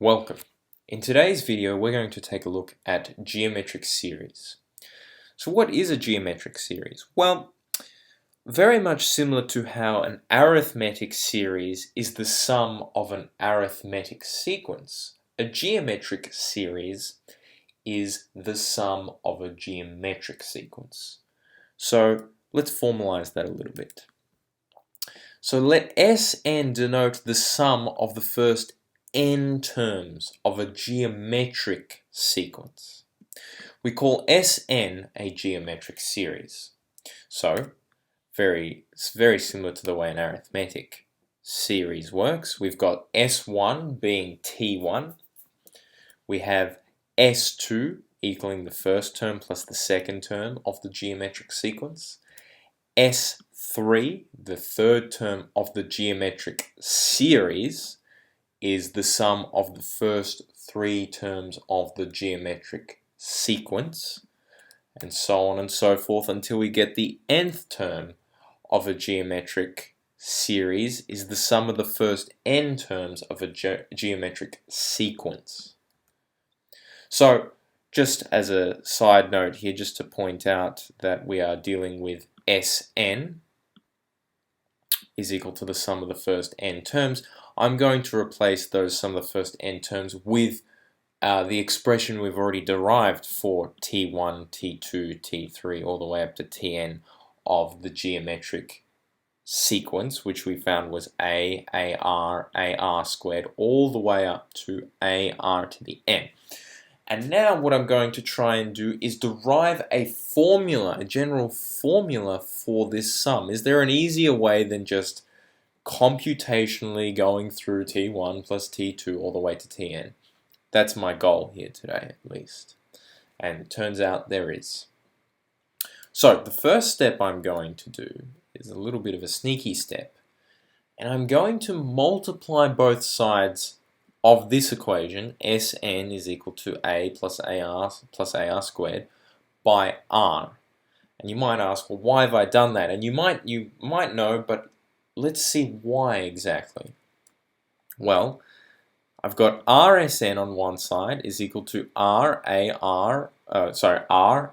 Welcome. In today's video, we're going to take a look at geometric series. So what is a geometric series? Well, very much similar to how an arithmetic series is the sum of an arithmetic sequence, a geometric series is the sum of a geometric sequence. So let's formalize that a little bit. So let Sn denote the sum of the first n terms of a geometric sequence. We call Sn a geometric series. So, it's very similar to the way an arithmetic series works. We've got S1 being T1. We have S2 equaling the first term plus the second term of the geometric sequence. S3, the third term of the geometric series, is the sum of the first three terms of the geometric sequence, and so on and so forth until we get the nth term of a geometric series is the sum of the first n terms of a geometric sequence. So just as a side note here, just to point out that we are dealing with Sn is equal to the sum of the first n terms, I'm going to replace those sum of the first n terms with the expression we've already derived for T1, T2, T3, all the way up to Tn of the geometric sequence, which we found was AR squared, all the way up to AR to the n. And now what I'm going to try and do is derive a formula, a general formula for this sum. Is there an easier way than just computationally going through T1 plus T2 all the way to Tn? That's my goal here today, at least. And it turns out there is. So the first step I'm going to do is a little bit of a sneaky step. And I'm going to multiply both sides of this equation, Sn is equal to A plus AR squared, by R. And you might ask, well, why have I done that? And you might know, but let's see why exactly. Well, I've got Rsn on one side is equal to RA plus AR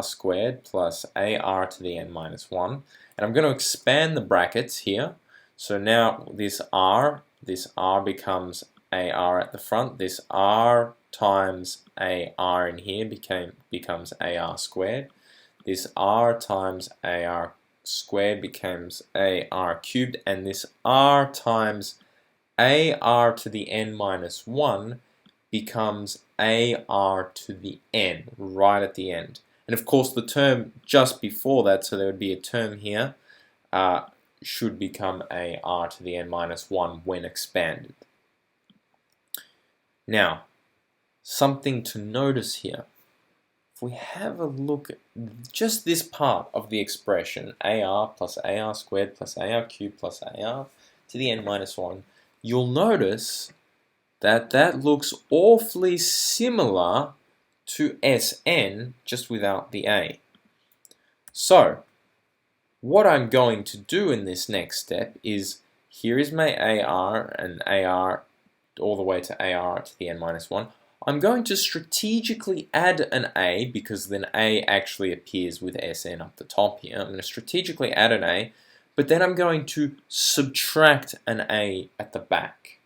squared plus AR to the n minus 1. And I'm going to expand the brackets here. So now this R becomes AR at the front. This R times AR in here becomes AR squared. This R times AR squared becomes AR cubed. And this R times AR to the n minus 1 becomes AR to the n right at the end. And of course the term just before that, so there would be a term here, should become AR to the n minus 1 when expanded. Now, something to notice here. If we have a look at just this part of the expression, AR plus AR squared plus AR cubed plus AR to the n minus 1, you'll notice that that looks awfully similar to Sn, just without the A. So, what I'm going to do in this next step is, here is my AR, and AR all the way to AR to the n minus 1. I'm going to strategically add an A, because then A actually appears with Sn up the top here. I'm going to strategically add an A, but then I'm going to subtract an A at the back.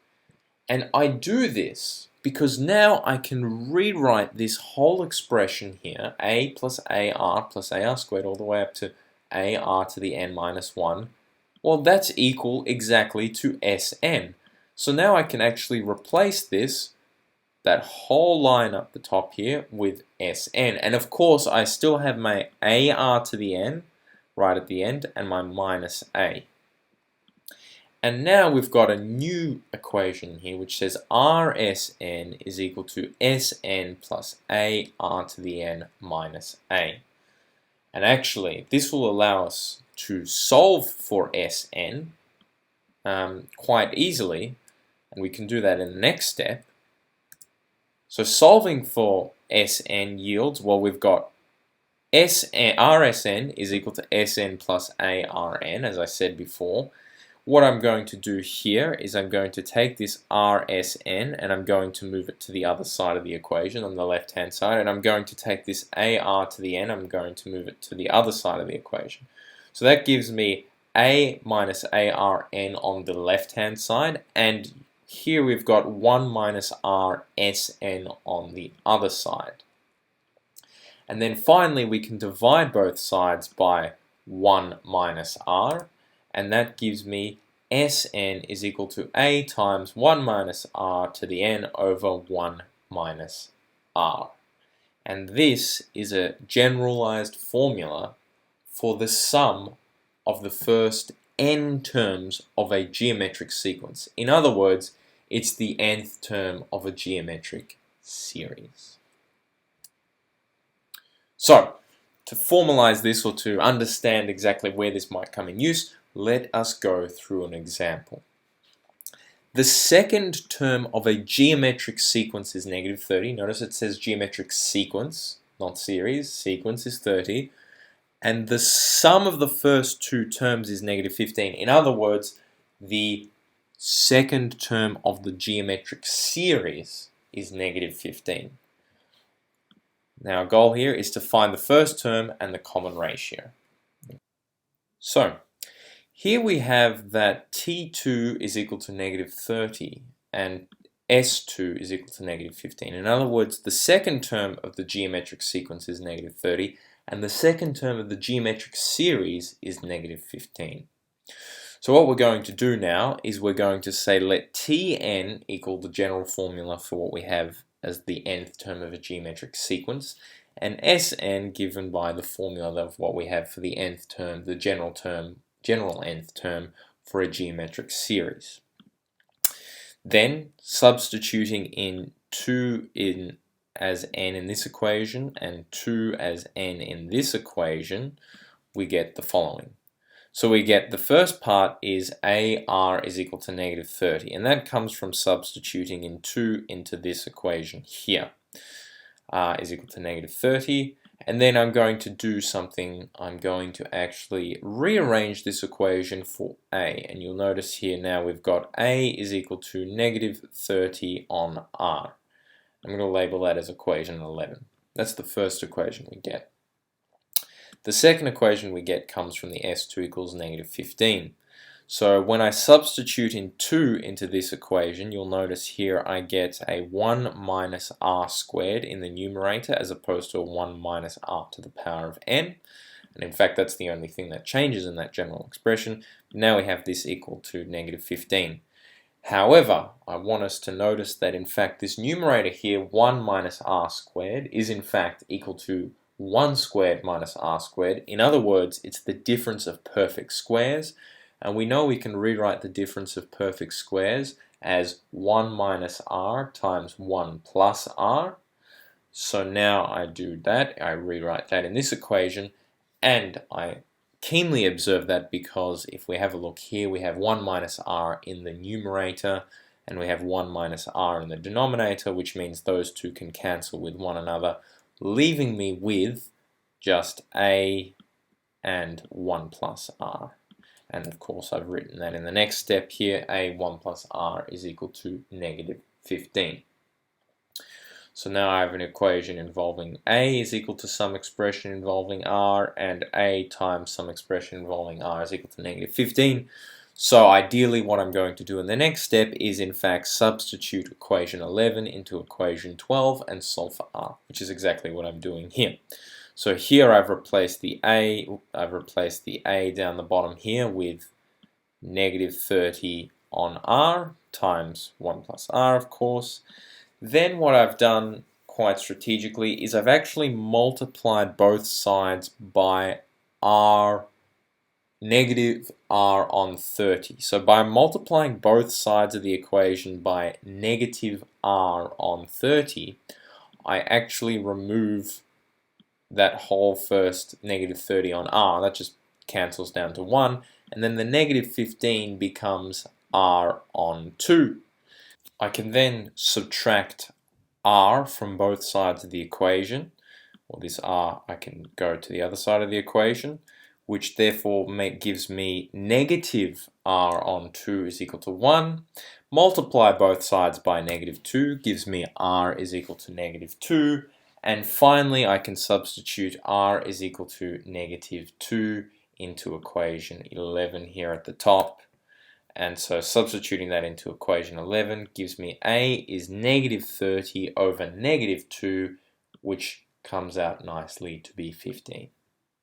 And I do this because now I can rewrite this whole expression here, A plus AR squared all the way up to AR to the n minus 1. Well, that's equal exactly to Sn. So now I can actually replace that whole line up the top here with Sn. And of course, I still have my AR to the n right at the end and my minus A. And now we've got a new equation here which says Rsn is equal to Sn plus AR to the n minus A. And actually, this will allow us to solve for Sn quite easy, and we can do that in the next step. So solving for Sn yields, well, we've got Rsn is equal to Sn plus Arn, as I said before. what I'm going to do here is I'm going to take this RSN and I'm going to move it to the other side of the equation on the left hand side, and I'm going to take this AR to the N, I'm going to move it to the other side of the equation. So that gives me A minus ARN on the left hand side, and here we've got 1 minus RSN on the other side. And then finally we can divide both sides by 1 minus R, and that gives me Sn is equal to A times 1 minus R to the N over 1 minus R. And this is a generalized formula for the sum of the first n terms of a geometric sequence. In other words, it's the nth term of a geometric series. So, to formalize this or to understand exactly where this might come in use, let us go through an example. The second term of a geometric sequence is negative 30. Notice it says geometric sequence, not series. Sequence is 30. And the sum of the first two terms is negative 15. In other words, the second term of the geometric series is negative 15. Now our goal here is to find the first term and the common ratio. So here we have that T2 is equal to negative 30 and S2 is equal to negative 15. In other words, the second term of the geometric sequence is negative 30 and the second term of the geometric series is negative 15. So what we're going to do now is we're going to say let Tn equal the general formula for what we have as the nth term of a geometric sequence, and Sn given by the formula of what we have for the nth term, the general nth term for a geometric series. Then substituting in 2 as n in this equation and 2 as n in this equation, we get the following. So we get the first part is AR is equal to negative 30, and that comes from substituting in 2 into this equation here. R is equal to negative 30, and then I'm going to do something. I'm going to actually rearrange this equation for A, and you'll notice here now we've got A is equal to negative 30 on R. I'm going to label that as equation 11. That's the first equation we get. The second equation we get comes from the S2 equals negative 15. So when I substitute in 2 into this equation, you'll notice here I get a 1 minus r squared in the numerator as opposed to a 1 minus r to the power of n. And in fact, that's the only thing that changes in that general expression. Now we have this equal to negative 15. However, I want us to notice that in fact this numerator here, 1 minus r squared, is in fact equal to 1 squared minus r squared. In other words, it's the difference of perfect squares, and we know we can rewrite the difference of perfect squares as 1 minus r times 1 plus r. So now I do that, I rewrite that in this equation, and I keenly observe that because if we have a look here, we have 1 minus r in the numerator and we have 1 minus r in the denominator, which means those two can cancel with one another, leaving me with just a and 1 plus r. And of course I've written that in the next step here, a 1 plus r is equal to negative 15. So now I have an equation involving a is equal to some expression involving r, and a times some expression involving r is equal to negative 15. So ideally what I'm going to do in the next step is in fact substitute equation 11 into equation 12 and solve for r, which is exactly what I'm doing here. So here I've replaced the a down the bottom here with negative 30 on r times 1 plus r, of course. Then what I've done quite strategically is I've actually multiplied both sides by r, negative r on 30. So by multiplying both sides of the equation by negative r on 30, I actually remove that whole first negative 30 on r. That just cancels down to 1. And then the negative 15 becomes r on 2. I can then subtract r from both sides of the equation, or this r I can go to the other side of the equation, which therefore gives me negative r on 2 is equal to 1. Multiply both sides by negative 2 gives me r is equal to negative 2. And finally, I can substitute r is equal to negative 2 into equation 11 here at the top. And so substituting that into equation 11 gives me a is negative 30 over negative 2, which comes out nicely to be 15.